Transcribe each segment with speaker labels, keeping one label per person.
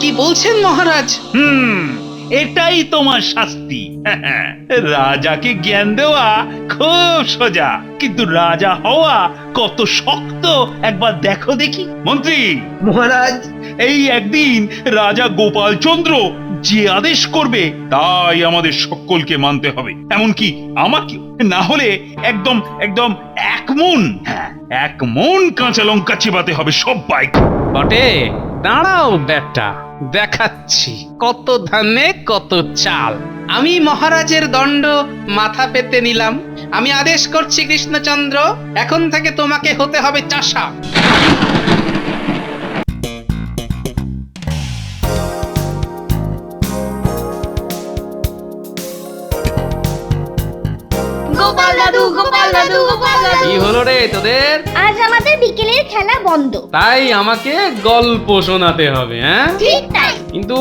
Speaker 1: কি বলছেন মহারাজ?
Speaker 2: এটাই তোমার শাস্তি। রাজাকে জ্ঞান দেওয়া খুব সোজা, কিন্তু রাজা হওয়া কত শক্ত একবার দেখো দেখি। মন্ত্রী
Speaker 3: মহারাজ,
Speaker 2: এই একদিন রাজা গোপাল চন্দ্র যে আদেশ করবে তাই আমাদের সকলকে মানতে হবে, এমনকি আমাকে। না হলে একদম একদম এক মন কাঁচা লঙ্কা চিবাতে হবে সবাইকে।
Speaker 1: বটে, দাঁড়াও বেটা, দেখাচ্ছি কত ধানে কত চাল। আমি মহারাজের দণ্ড মাথা পেতে নিলাম। আমি আদেশ করছি কৃষ্ণচন্দ্র, এখন থেকে তোমাকে হতে হবে চাষা।
Speaker 4: গোপাল দাদু, গোপাল দাদু, গোপাল দাদু।
Speaker 1: কি হলো রে তোদের?
Speaker 4: আজ আমাদের বিকেলের খেলা বন্ধ।
Speaker 1: তাই আমাকে গল্প শোনাতে হবে? হ্যাঁ,
Speaker 4: ঠিক তাই।
Speaker 1: কিন্তু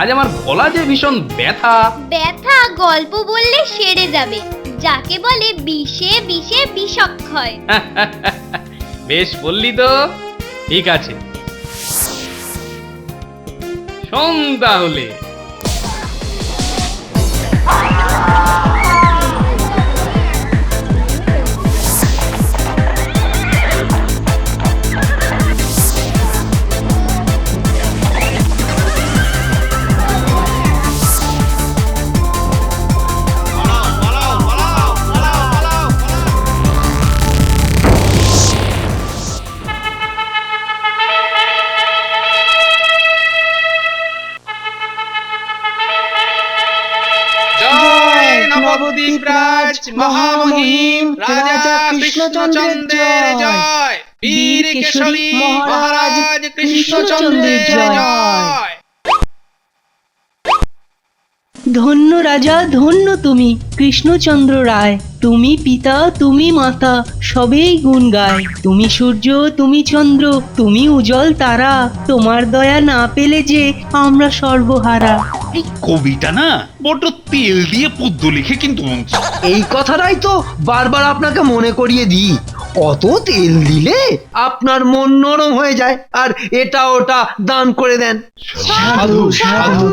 Speaker 1: আজ আমার গলা যে ভীষণ ব্যথা।
Speaker 4: ব্যথা গল্প বললে সেরে যাবে, যাকে বলে বিষে বিষে বিষক্ষয়।
Speaker 1: বেশ বললি তো, ঠিক আছে, শোন তাহলে। নবদ্বীপরাজ মহামহিম রাজা কৃষ্ণচন্দ্রের জয়। বীর কেশরী মহারাজ কৃষ্ণচন্দ্রের জয়।
Speaker 5: ধন্য রাজা, ধন্য তুমি কৃষ্ণচন্দ্র রায়। তুমি পিতা, তুমি মাতা, সবেই গুণ গায়। তুমি সূর্য, তুমি চন্দ্র, তুমি উজ্জ্বল তারা। তোমার দয়া না পেলে যে আমরা সর্বহারা।
Speaker 2: এই কবিটা না বড্ড তেল দিয়ে পদ্য লিখে কিন্তু মন্ত্রী।
Speaker 3: এই কথাটাই তো বারবার আপনাকে মনে করিয়ে দিই। অত তেল দিলে আপনার মন নরম হয়ে যায়, আর এটা ওটা দান করে দেন।
Speaker 2: সাধু সাধু।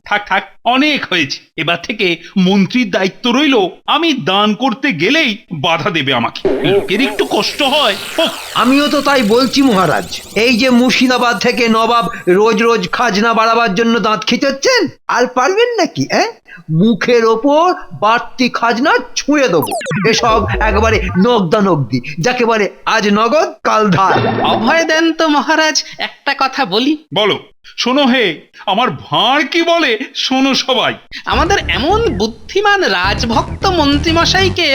Speaker 2: থাক থাক, অনেক হয়েছে। এবার থেকে মন্ত্রীর দায়িত্ব রইল, আমি দান করতে গেলেই বাধা দেবে আমাকে। লোকের একটু কষ্ট হয়।
Speaker 3: আমিও তো তাই বলছি মহারাজ। এই যে মুর্শিদাবাদ থেকে নবাব রোজ রোজ খাজনা বাড়াবার জন্য দাঁত খিচাচ্ছেন, আর পারবেন নাকি? মুখের ওপর বাড়তি খাজনা ছুঁয়ে দেবো। এসব একেবারে নগদানগদি, যাকে বলে আজ নগদ কাল ধার।
Speaker 1: অভয় দেন তো মহারাজ, একটা কথা বলি।
Speaker 2: বলো। শোনো হে, আমার ভাঁড় কি বলে শোনো সবাই।
Speaker 1: আমাদের এমন বুদ্ধিমান রাজভক্ত মন্ত্রীমশাইকে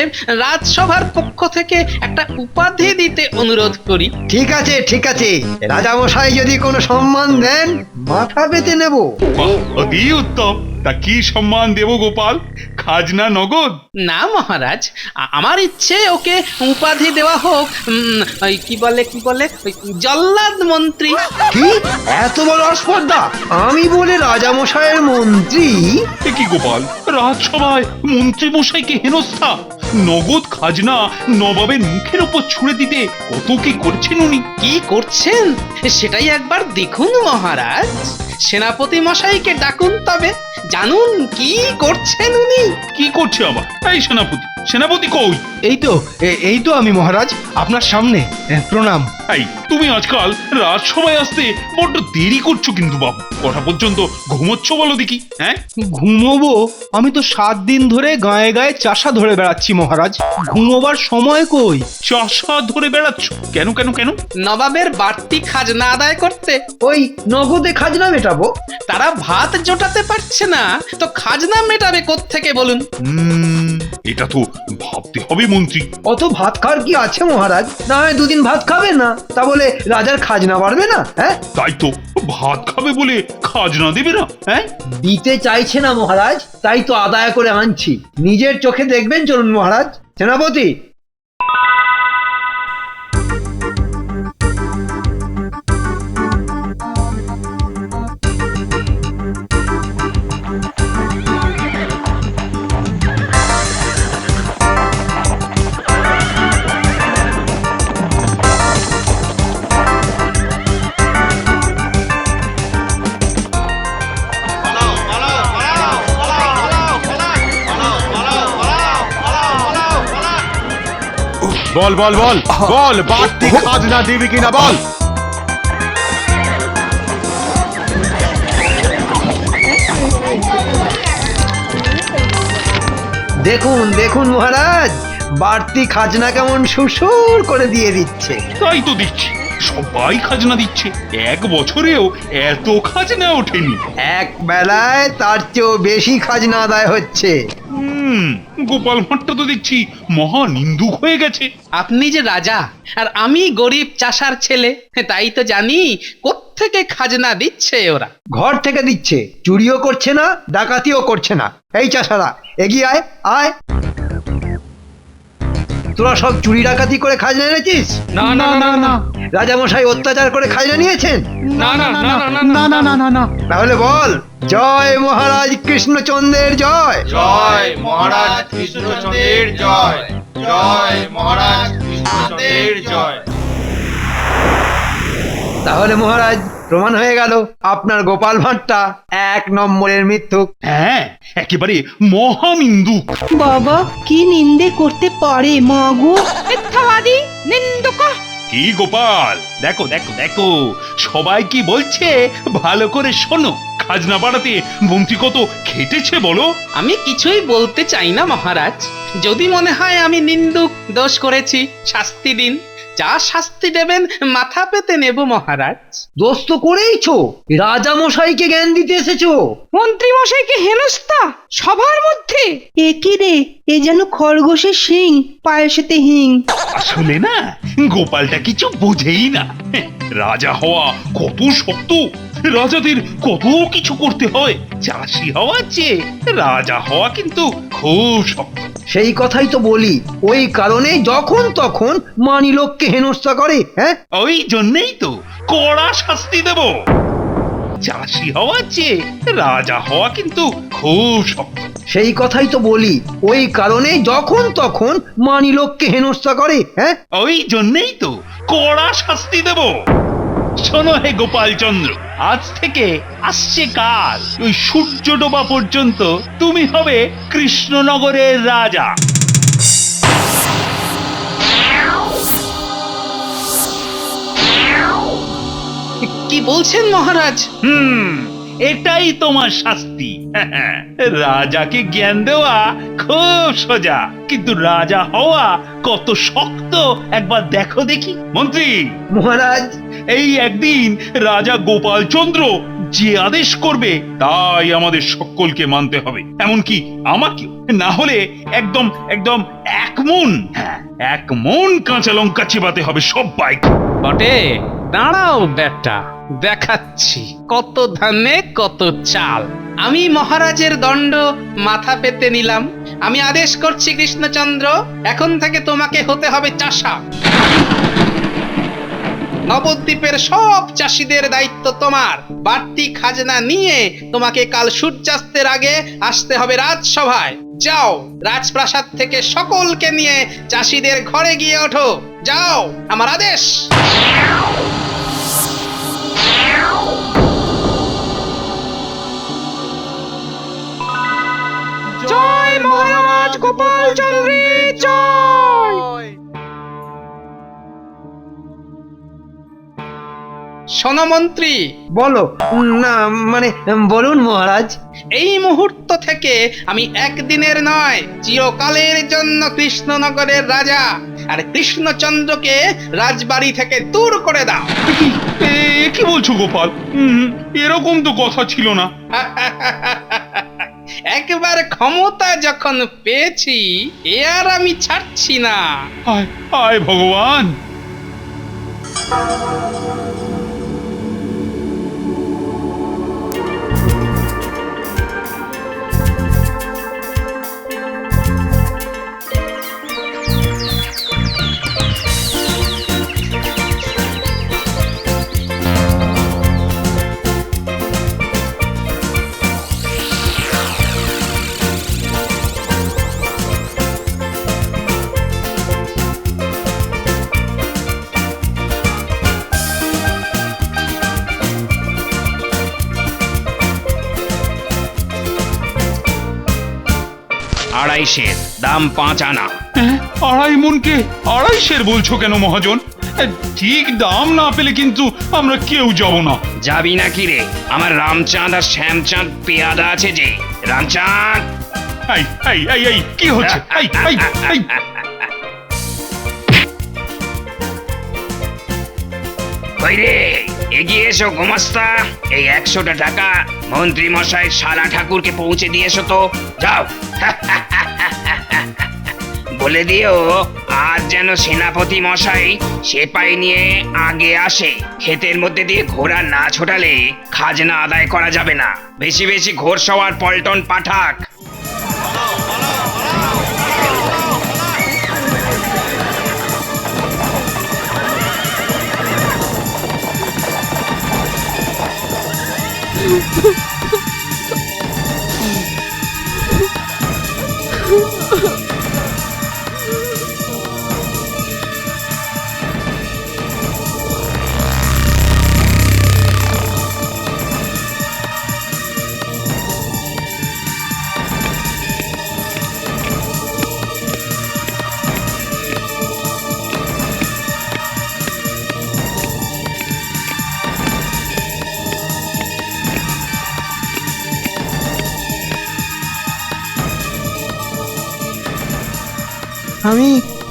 Speaker 1: রাজসভার পক্ষ থেকে একটা উপাধি দিতে অনুরোধ করি।
Speaker 3: ঠিক আছে, ঠিক আছে, রাজামশাই যদি কোনো সম্মান দেন মাথা পেতে নেব।
Speaker 2: অতি উত্তম। তা কি সম্মান দেব গোপাল? খাজনা নগদ?
Speaker 1: না মহারাজ, আমার ইচ্ছে ওকে উপাধি দেওয়া হোক ওই কি বলে ওই জল্লাদ মন্ত্রী।
Speaker 3: কি এত বড় অস্পর্ধা! আমি বলে রাজামশাইয়ের মন্ত্রী?
Speaker 2: কি গোপাল, রাজসভায় মন্ত্রী মশাইকে হেনস্থা! নগদ খাজনা নবাবের মুখের উপর ছুঁড়ে দিতে কত কি করছেন উনি।
Speaker 1: কি করছেন সেটাই একবার দেখুন মহারাজ। সেনাপতি মশাইকে ডাকুন, তবে জানুন কি করছেন উনি।
Speaker 2: কি করছে আবার? এই সেনাপতি, সেনাপতি কই?
Speaker 3: এই তো আমি মহারাজ, আপনার সামনে। প্রণাম।
Speaker 2: এই তুমি আজকাল রাজসভায় আসতে বড্ড দেরি করছো কিন্তু বাবু। কটা পর্যন্ত ঘুমোচ্ছ বলো দেখি?
Speaker 6: ঘুমোবো? আমি তো 7 দিন ধরে গায়ে গায়ে চাষা ধরে বেড়াচ্ছি মহারাজ। ঘুমোবার সময় কই?
Speaker 2: চাষা ধরে বেড়াচ্ছ কেন কেন কেন?
Speaker 1: নবাবের বাড়তি খাজনা আদায় করতে।
Speaker 3: ওই নগদে খাজনা মেটাবো।
Speaker 1: তারা ভাত জোটাতে পারছে না, তো খাজনা মেটাবে কোত্থেকে বলুন?
Speaker 2: এটা তো ভাবতে হবে মন্ত্রী।
Speaker 3: অত ভাত খাওয়ার কি আছে মহারাজ? না হয় দুদিন ভাত খাবে না, তা বলে রাজার খাজনা বাড়বে না?
Speaker 2: তাই তো, ভাত খাবে বলে খাজনা দেবে না?
Speaker 3: দিতে চাইছে না মহারাজ, তাই তো আদায় করে আনছি। নিজের চোখে দেখবেন, চলুন মহারাজ। সেনাপতি,
Speaker 7: বল বল বল বল বাড়তি খাজনা দিবি কিনা বল।
Speaker 3: দেখুন দেখুন মহারাজ, বাড়তি খাজনা কেমন সুসুর করে দিয়ে দিচ্ছে।
Speaker 2: তাই তো দিচ্ছি, সবাই খাজনা দিচ্ছে, এক বছরেও এত খাজনা ওঠেনি।
Speaker 3: এক বেলায় তার চেয়েও বেশি খাজনা আদায় হচ্ছে।
Speaker 2: গোপাল ভাঁড়টা তো দেখছি মহা নিন্দুক হয়ে গেছে।
Speaker 1: আপনি যে রাজা আর আমি গরিব চাষার ছেলে, তাই তো জানি কোত্থেকে খাজনা দিচ্ছে ওরা।
Speaker 3: ঘর থেকে দিচ্ছে, চুরিও করছে না, ডাকাতিও করছে না। এই চাষারা এগিয়ে আয় আয়। তোরা সব চুরি ডাকাতি করে খাজনা এনেছিস?
Speaker 1: না না না না
Speaker 3: রাজামশাই অত্যাচার করে খাজনা নিয়েছেন?
Speaker 1: না না না না
Speaker 7: না না না না না।
Speaker 3: তাহলে বল, জয় মহারাজ কৃষ্ণচন্দ্রের জয়।
Speaker 8: জয় মহারাজ কৃষ্ণচন্দ্রের জয়, জয় মহারাজ কৃষ্ণচন্দ্রের জয়।
Speaker 3: তাহলে মহারাজ প্রমাণ হয়ে গেল আপনার গোপাল ভাঁড়টা এক নম্বরের মিথ্যুক।
Speaker 2: হ্যাঁ, একেবারে মহা নিন্দুক।
Speaker 5: বাবা কি নিন্দে করতে পারে মা গো।
Speaker 1: মিথ্যাবাদী নিন্দুক।
Speaker 2: কি গোপাল, দেখো দেখো দেখো, সবাই কি বলছে ভালো করে শোনো। খাজনা বাড়াতে মন্ত্রী কত খেটেছে বলো।
Speaker 1: আমি কিছুই বলতে চাই না মহারাজ। যদি মনে হয় আমি নিন্দুক দোষ করেছি, শাস্তি দিন। যা শাস্তি দেবেন মাথা পেতে নেব মহারাজ।
Speaker 3: দোষ তো করেইছো, রাজামশাইকে জ্ঞান দিতে এসেছো।
Speaker 1: মন্ত্রী মশাইকে হেনস্থা সবার মধ্যে।
Speaker 5: এ কি রে, এ যেন খরগোশের শিং পায়েসেতে হিং।
Speaker 2: আসলে না, গোপালটা কিছু বোঝেই না। রাজা হওয়া কত শক্ত, রাজাদের কত কিছু করতে হয়। চাষি হওয়ার চেয়ে রাজা হওয়া কিন্তু খুব শক্ত।
Speaker 3: সেই কথাই তো বলি, ওই কারণে যখন তখন মানি লোককে হেনস্থা করে। হ্যাঁ,
Speaker 2: ওই জন্যই তো কড়া শাস্তি দেব। চাষি হওয়ার চেয়ে রাজা হওয়া কিন্তু খুব শক্ত।
Speaker 3: সেই কথাই তো বলি, ওই কারণে যখন তখন মানি লোককে হেনস্থা করে। হ্যাঁ,
Speaker 2: ওই জন্যই তো কড়া শাস্তি দেব। শোনো হে গোপালচন্দ্র, আজ থেকে আসছে কাল ওই সূর্য ডোবা পর্যন্ত তুমি হবে কৃষ্ণনগরের রাজা।
Speaker 1: কি বলছেন মহারাজ?
Speaker 2: এটাই তোমার শাস্তি। রাজাকে জ্ঞান দেওয়া খুব সোজা, কিন্তু রাজা হওয়া কত শক্ত একবার দেখো দেখি। মন্ত্রী
Speaker 3: মহারাজ।
Speaker 2: এই একদিন রাজা গোপালচন্দ্র যে আদেশ করবে তাই আমাদের সকলকে মানতে হবে, এমনকি আমাকেও। না হলে একদম একদম এক মন কাঁচা লঙ্কা চিবাতে হবে সবাইকে।
Speaker 1: বটে, দাঁড়াও বেটা, দেখাচ্ছি কত ধানে কত চাল। আমি মহারাজের দণ্ড মাথা পেতে নিলাম। আমি আদেশ করছি কৃষ্ণচন্দ্র, এখন থেকে তোমাকে হতে হবে চাষা। নবদ্বীপের সব চাষিদের দায়িত্ব তোমার। বাড়তি খাজনা নিয়ে তোমাকে কাল সূর্যাস্তের আগে আসতে হবে রাজসভায়। যাও, রাজপ্রাসাদ থেকে সকলকে নিয়ে চাষিদের ঘরে গিয়ে ওঠো। যাও, আমার আদেশ। জয় মহারাজ গোপালচন্দ্রের জয়। শোনো মন্ত্রী।
Speaker 3: বলো। না মানে বলুন মহারাজ।
Speaker 1: এই মুহূর্ত থেকে আমি একদিনের নয়, চিরকালের জন্য কৃষ্ণনগরের রাজা। আর কৃষ্ণচন্দ্রকে রাজবাড়ি থেকে দূর করে দাও।
Speaker 2: কি বলছো গোপাল? এরকম তো কথা ছিল না।
Speaker 1: একবার ক্ষমতা যখন পেয়েছি, এ আর আমি ছাড়ছি না।
Speaker 2: হায় হায় ভগবান।
Speaker 9: আড়াইশের দাম 5 আনা।
Speaker 2: হ্যাঁ, 2.5 মনকে 2.5 বলছো কেন মহাজন? ঠিক দাম না পেলে কিন্তু আমরা কেউ যাব না।
Speaker 9: যাবি নাকি রে? আমার রামচাঁদ আর শ্যামচাঁদ পেয়াদা আছে যে। রামচাঁদ,
Speaker 2: এই এই এই এই কি হচ্ছে? এই এই এই
Speaker 9: কই রে, এগিয়ে এসো গোমাস্তা। এই 100টা টাকা মন্ত্রী মশাই শালা ঠাকুরকে পৌঁছে দিয়ে এসো তো, যাও। বলে দিও আজ যেন সেনাপতি মশাই সেপাই নিয়ে আগে আসে। ক্ষেতের মধ্যে দিয়ে ঘোড়া না ছোটালে খাজনা আদায় করা যাবে না। বেশি বেশি ঘোড়সওয়ার পল্টন পাঠাক।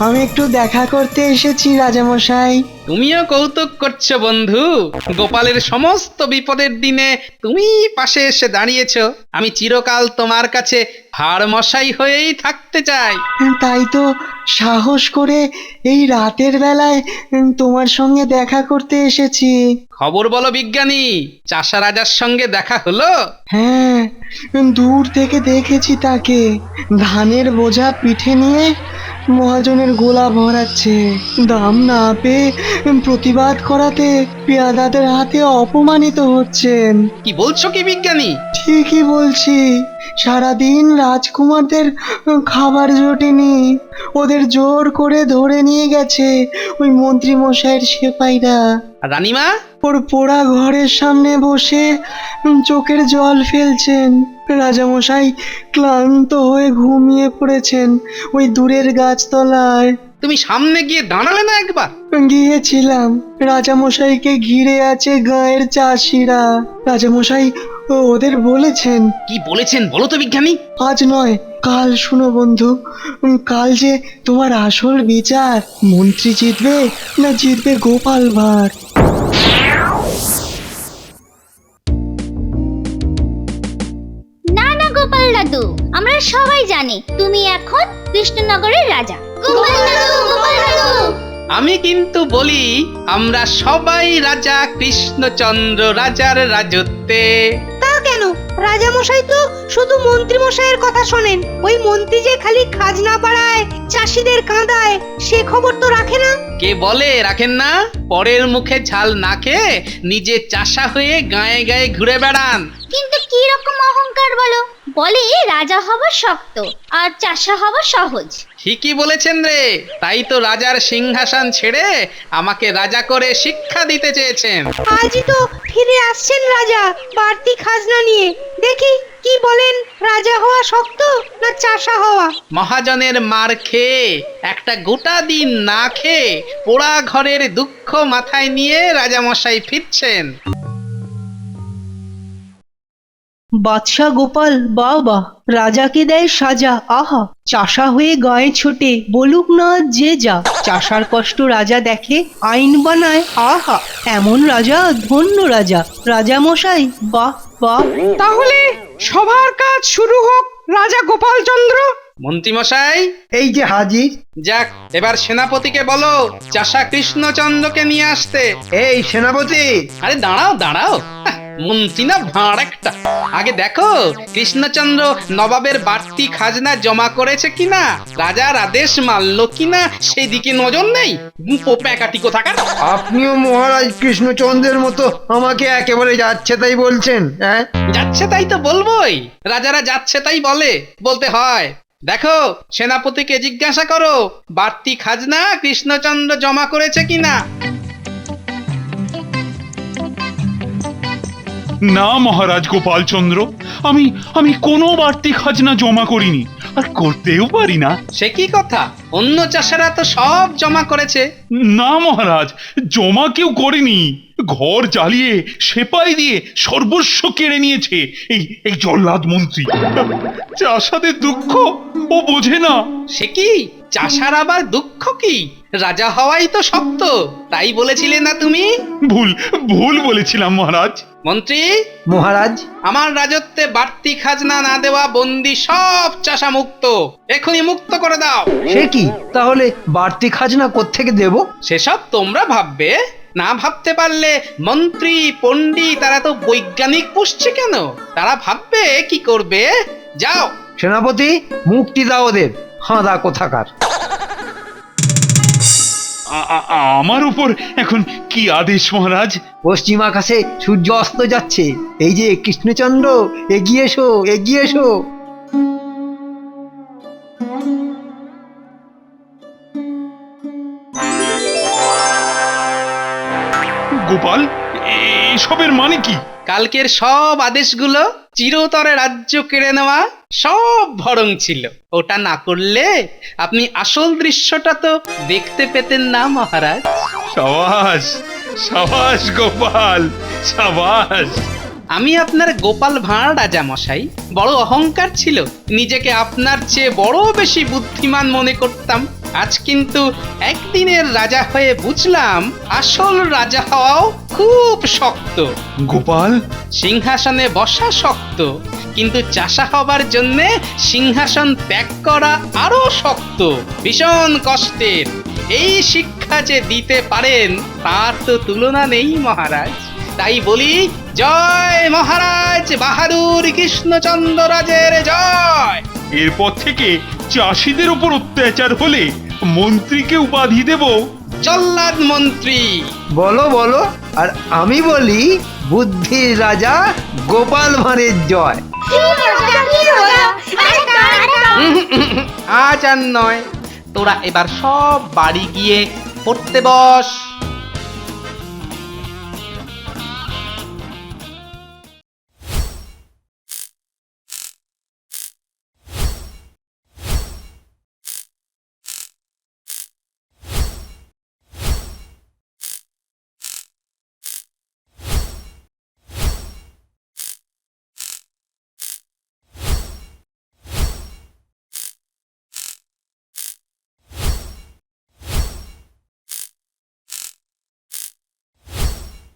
Speaker 5: আমি একটু দেখা করতে এসেছি রাজামশাই।
Speaker 1: তুমিও কৌতুক করছো বন্ধু। গোপালের সমস্ত বিপদের দিনে তুমি পাশে এসে দাঁড়িয়েছো। আমি চিরকাল তোমার কাছে হাড় মশাই হয়েই থাকতে চাই।
Speaker 5: তাই তো সাহস করে এই রাতের বেলায় তোমার সঙ্গে দেখা করতে এসেছি।
Speaker 1: খবর বলো বিজ্ঞানী, চাষা রাজার সঙ্গে দেখা হলো?
Speaker 5: হ্যাঁ, দূর থেকে দেখেছি তাকে ধানের বোঝা পিঠে নিয়ে মহাজনের গোলা ভরাচ্ছে। দাম না পেয়ে প্রতিবাদ করাতে পেয়াদাদের হাতে অপমানিত হচ্ছেন।
Speaker 1: কি বলছো কি বিজ্ঞানী?
Speaker 5: ঠিকই বলছি। সারাদিন রাজকুমারদের খাবার জোটেনি, ওদের জোর করে ধরে নিয়ে গেছে ওই মন্ত্রী মশাইয়ের সেপাইরা।
Speaker 1: আর রানীমা?
Speaker 5: ওর পোড়া ঘরের সামনে বসে চোখের জল ফেলছেন। রাজামশাই ক্লান্ত হয়ে ঘুমিয়ে পড়েছেন ওই দূরের গাছতলায়।
Speaker 1: তুমি সামনে গিয়ে দাঁড়ালে না একবার?
Speaker 5: গিয়েছিলাম। রাজামশাইকে ঘিরে আছে গাঁয়ের চাষিরা। রাজামশাই ওদের বলেছেন।
Speaker 1: কি বলেছেন বলো তো বিজ্ঞানী?
Speaker 5: আজ নয়, কাল শুনো বন্ধু। কাল যে তোমার আসল বিচার, মন্ত্রী জিতবে না জিতবে গোপাল ভাঁড়।
Speaker 4: না না গোপাল দাদু, আমরা সবাই জানি তুমি এখন কৃষ্ণনগরের রাজা। গোপাল দাদু, গোপাল দাদু।
Speaker 1: আমি কিন্তু বলি আমরা সবাই রাজা কৃষ্ণচন্দ্র রাজার রাজত্বে।
Speaker 10: তা কেন? রাজামশাই তো শুধু মন্ত্রী মশাইয়ের কথা শোনেন। ওই মন্ত্রী যে খালি খাজনা বাড়ায়, চাষিদের কাঁদায়, সে খবর তো রাখে না।
Speaker 1: কে বলে রাখেন না? পরের মুখে ঝাল না খেয়ে নিজে চাষা হয়ে গায়ে গায়ে ঘুরে বেড়ান।
Speaker 4: কিন্তু কি রকম অহংকার বলো? বলে রাজা হওয়া শক্ত আর চাষা হওয়া সহজ।
Speaker 1: ঠিকই বলেছেন রে। তাই তো রাজার সিংহাসন ছেড়ে আমাকে রাজা করে শিক্ষা দিতে চেয়েছেন।
Speaker 10: আজই তো ফিরে আসছেন রাজা বাড়তি খাজনা নিয়ে। দেখি কি বলেন, রাজা হওয়া শক্ত না চাষা হওয়া?
Speaker 1: মহাজনের মার খেয়ে একটা গোটা দিন না খেয়ে পোড়া ঘরের দুঃখ মাথায় নিয়ে রাজামশাই ফিরছেন।
Speaker 5: বাদশা গোপাল বাবা রাজাকে দেয় সাজা। আহা, চাষা হয়ে গায়ে ছোটে বলুক না যে যা। চাষার কষ্ট রাজা দেখে, আইন বানায়। আহা, এমন রাজা ধন্য রাজা। রাজা মশাই বাহ বাহ।
Speaker 10: তাহলে সবার কাজ শুরু হোক রাজা গোপাল চন্দ্র।
Speaker 1: মন্ত্রী মশাই,
Speaker 3: এই যে হাজির।
Speaker 1: যাক, এবার সেনাপতিকে বলো চাষা কৃষ্ণচন্দ্রকে নিয়ে আসতে।
Speaker 3: এই সেনাপতি।
Speaker 1: আরে দাঁড়াও দাঁড়াও, মন্ত্রী না ভাঁড় একটা। আগে দেখো কৃষ্ণচন্দ্র নবাবের বাড়তি খাজনা জমা করেছে কিনা, রাজার আদেশ মানলো কিনা সেদিকে নজর নেই। প্যাকাটি কোথাকার।
Speaker 3: আপনিও মহারাজ কৃষ্ণচন্দ্রের মতো আমাকে একেবারে যাচ্ছে তাই বলছেন? হ্যাঁ,
Speaker 1: যাচ্ছে তাই তো বলবোই। রাজারা যাচ্ছে তাই বলতে হয়। দেখো সেনাপতিকে জিজ্ঞাসা করো বাড়তি খাজনা কৃষ্ণচন্দ্র জমা করেছে কিনা।
Speaker 2: না মহারাজ গোপালচন্দ্র, আমি কোনো বাড়তি খাজনা জমা করিনি। আর করতেও পারি না।
Speaker 1: সে কি কথা? অন্য চাষারা তো সব জমা করেছে।
Speaker 2: না মহারাজ, জমা কেউ করেনি। ঘর জ্বালিয়ে সেপাই দিয়ে সর্বস্ব কেড়ে নিয়েছে এই এই জল্লাদ মন্ত্রী। চাষাদের দুঃখ ও বোঝে না।
Speaker 1: সে কি? চাষার আবার দুঃখ কি? রাজা হওয়াই তো শক্ত, তাই বলেছিলে না তুমি?
Speaker 2: ভুল ভুল বলেছিলাম মহারাজ।
Speaker 1: মন্ত্রী,
Speaker 3: মহারাজ,
Speaker 1: আমার রাজত্বে বাড়তি খাজনা না দেওয়া বন্দি সব চাষা মুক্ত, এখনই মুক্ত করে দাও।
Speaker 3: সে কি? তাহলে বাড়তি খাজনা কোত্থেকে দেব?
Speaker 1: সেসব তোমরা ভাববে, না ভাবতে পারলে মন্ত্রী পণ্ডিত তারা তো বৈজ্ঞানিক পুষছে কেন? তারা ভাববে কি করবে। যাও।
Speaker 3: সেনাপতি, মুক্তি দাও ওদের, হাঁদা কোথাকার।
Speaker 2: আমার উপর এখন কি আদেশ মহারাজ?
Speaker 3: পশ্চিম আকাশে সূর্য অস্ত যাচ্ছে। এই যে কৃষ্ণচন্দ্র, এগিয়ে এসো, এগিয়ে এসো।
Speaker 2: গোপাল, এসবের মানে কি?
Speaker 1: কালকের সব আদেশগুলো চিরতরে রাজ্য কেড়ে নেওয়া সব ভরং ছিল। ওটা না করলে আপনি আসল দৃশ্যটা তো দেখতে পেতেন না মহারাজ।
Speaker 2: সাবাস সাবাস গোপাল, সাবাস।
Speaker 1: আমি আপনার গোপাল ভাঁড় রাজা মশাই। বড় অহংকার ছিল, নিজেকে আপনার চেয়ে বড় বেশি বুদ্ধিমান মনে করতাম। আজ কিন্তু একদিনের রাজা হয়ে বুঝলাম আসল রাজা হওয়াও খুব শক্ত।
Speaker 2: গোপাল,
Speaker 1: সিংহাসনে বসা শক্ত, কিন্তু চাষা হবার জন্যে সিংহাসন ত্যাগ করা আরো শক্ত, ভীষণ কষ্টের। এই শিক্ষা যে দিতে পারেন তার তো তুলনা নেই মহারাজ। তাই বলি, জয় মহারাজ বাহাদুর কৃষ্ণচন্দ্র রাজের জয়।
Speaker 2: এরপর থেকে চাষিদের উপর অত্যাচার হলে মন্ত্রীকে উপাধি দেব
Speaker 1: জল্লাদ মন্ত্রী।
Speaker 3: বলো বলো, আর আমি বলি বুদ্ধির রাজা গোপাল ভাঁড়ের জয়।
Speaker 1: আজ আর নয়, তোরা এবার সব বাড়ি গিয়ে পড়তে বস।